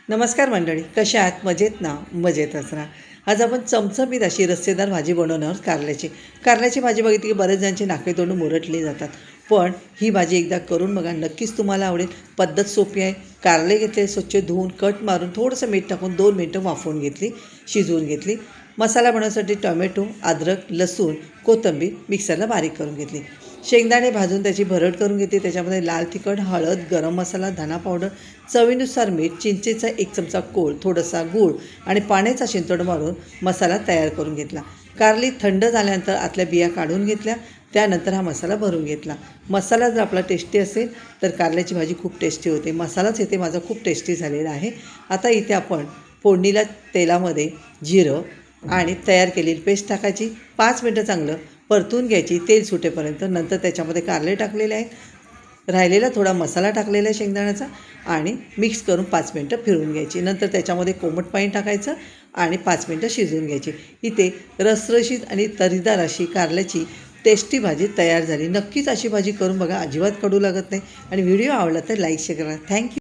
नमस्कार मंडळी, कशा आहात? मजेत ना? मजेतच राहा. आज आपण चमचमीत अशी रस्सेदार भाजी बनवणार आहोत कारल्याची. कारल्याची भाजी बघितली की बरेच जणांची नाके तोंड मुरटली जातात. पण ही भाजी एकदा करून बघा, नक्कीच तुम्हाला आवडेल. पद्धत सोपी आहे. कारले घेतले, स्वच्छ धुवून कट मारून थोडंसं मीठ टाकून 2 मिनटं वाफवून घेतली, शिजवून घेतली. मसाला बनवण्यासाठी टोमॅटो, अद्रक, लसूण, कोथिंबीर मिक्सरला बारीक करून घेतली. शेंगदाणे भाजून त्याची भरड करून घेतली. त्याच्यामध्ये लाल तिखट, हळद, गरम मसाला, धना पावडर, चवीनुसार मीठ, चिंचेचा 1 चमचा कोळ, थोडासा गूळ आणि पाण्याचा शिंतोड मारून मसाला तयार करून घेतला. कारली थंड झाल्यानंतर आतल्या बिया काढून घेतल्या. त्यानंतर हा मसाला भरून घेतला. मसाला जर आपला टेस्टी असेल तर कारल्याची भाजी खूप टेस्टी होते. मसालाच इथे माझा खूप टेस्टी झालेला आहे. आता इथे आपण फोडणीला तेलामध्ये जिरं आणि तयार केलेली पेस्ट टाकायची. 5 मिनटं चांगलं परतून घ्यायची तेल सुटेपर्यंत. नंतर त्याच्यामध्ये कारले टाकलेले आहेत. राहिलेला थोडा मसाला टाकलेला आहे शेंगदाण्याचा आणि मिक्स करून 5 मिनटं फिरवून घ्यायची. नंतर त्याच्यामध्ये कोमट पाणी टाकायचं आणि 5 मिनटं शिजवून घ्यायची. इथे रसरशीत आणि तर्रीदार अशी कारल्याची टेस्टी भाजी तयार झाली. नक्कीच अशी भाजी करून बघा, अजिबात कडू लागत नाही. आणि व्हिडिओ आवडला तर लाईक शेअर करा. थँक्यू.